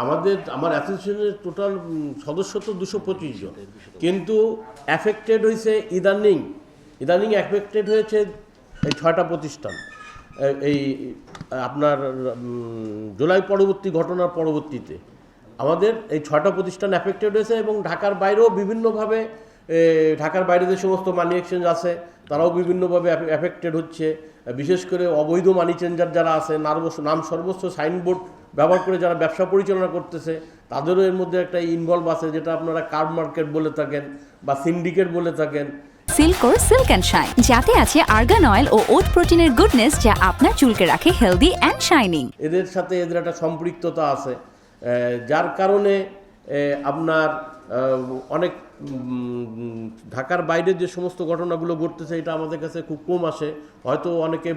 আমার অ্যাসোসিয়েশনের টোটাল সদস্য তো 225 জন, কিন্তু অ্যাফেক্টেড হয়েছে ইদানিং অ্যাফেক্টেড হয়েছে এই 6টা প্রতিষ্ঠান। এই আপনার জুলাই পরবর্তী ঘটনার পরবর্তীতে আমাদের এই 6টা প্রতিষ্ঠান অ্যাফেক্টেড হয়েছে, এবং ঢাকার বাইরেও বিভিন্নভাবে, ঢাকার বাইরে যে সমস্ত মানি এক্সচেঞ্জ আছে তারাও বিভিন্নভাবে অ্যাফেক্টেড হচ্ছে। বিশেষ করে অবৈধ মানি চেঞ্জার যারা আছে, নাম সর্বস্ব সাইনবোর্ড ব্যবহার করে যারা ব্যবসা পরিচালনা করতেছে, তাদেরও এর মধ্যে একটা ইনভলভ আছে, যেটা আপনারা কার্ড মার্কেট বলে থাকেন বা সিন্ডিকেট বলে থাকেন। সিল্কোর সিল্ক অ্যান্ড শাইন, যাতে আছে আর্গান অয়েল ও ওট প্রোটিনের গুডনেস, যা আপনার চুলকে রাখে হেলদি অ্যান্ড শাইনিং। এদের সাথে এদের একটা সম্পৃক্ততা আছে, যার কারণে আপনার অনেক ঢাকার বাইরে যে সমস্ত ঘটনাগুলো ঘটতেছে এটা আমাদের কাছে খুব কম আসে। হয়তো অনেকে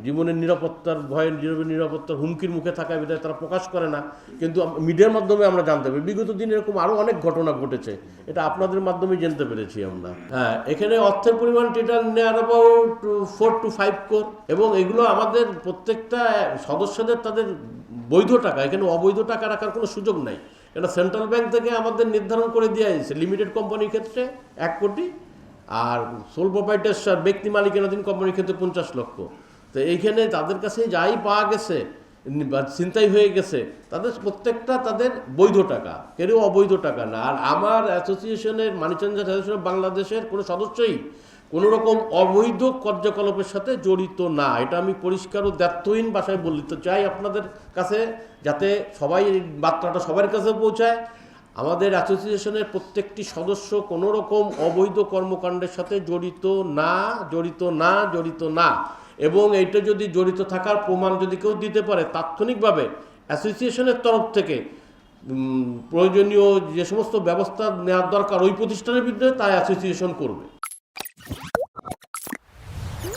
জীবনের নিরাপত্তার হুমকির মুখে থাকায় বিধায় তারা প্রকাশ করে না, কিন্তু মিডিয়ার মাধ্যমে আমরা জানতে পারি। বিগত দিনে এরকম আরও অনেক ঘটনা ঘটেছে, এটা আপনাদের মাধ্যমে জানতে পেরেছি আমরা। হ্যাঁ, এখানে অর্থের পরিমাণ টোটাল নেয়ার অ্যাবাউট 4 to 5 crore, এবং এগুলো আমাদের প্রত্যেকটা সদস্যদের তাদের বৈধ টাকা, এখানে অবৈধ টাকা রাখার কোনো সুযোগ নাই। এটা সেন্ট্রাল ব্যাংক থেকে আমাদের নির্ধারণ করে দেওয়া হয়েছে লিমিটেড কোম্পানির ক্ষেত্রে 1 কোটি, আর সোল প্রোপাইটার ব্যক্তি মালিকানাধীন কোম্পানির ক্ষেত্রে 50 লক্ষ। তো এইখানে তাদের কাছে যাই পাওয়া গেছে, ছিনতাই হয়ে গেছে, তাদের প্রত্যেকটা তাদের বৈধ টাকা, কেউ অবৈধ টাকা না। আর আমার অ্যাসোসিয়েশনের মানি চেঞ্জার অ্যাসোসিয়েশন বাংলাদেশের কোনো সদস্যই কোনো রকম অবৈধ কার্যকলাপের সাথে জড়িত না। এটা আমি পরিষ্কার ও দ্ব্যর্থহীন ভাষায় বলতে চাই আপনাদের কাছে, যাতে সবাই এই বার্তাটা সবার কাছে পৌঁছায়। আমাদের অ্যাসোসিয়েশনের প্রত্যেকটি সদস্য কোনো রকম অবৈধ কর্মকাণ্ডের সাথে জড়িত না। এবং এইটা যদি জড়িত থাকার প্রমাণ যদি কেউ দিতে পারে, তাৎক্ষণিকভাবে অ্যাসোসিয়েশনের তরফ থেকে প্রয়োজনীয় যে সমস্ত ব্যবস্থা নেওয়ার দরকার ওই প্রতিষ্ঠানের বিরুদ্ধে তা অ্যাসোসিয়েশন করবে।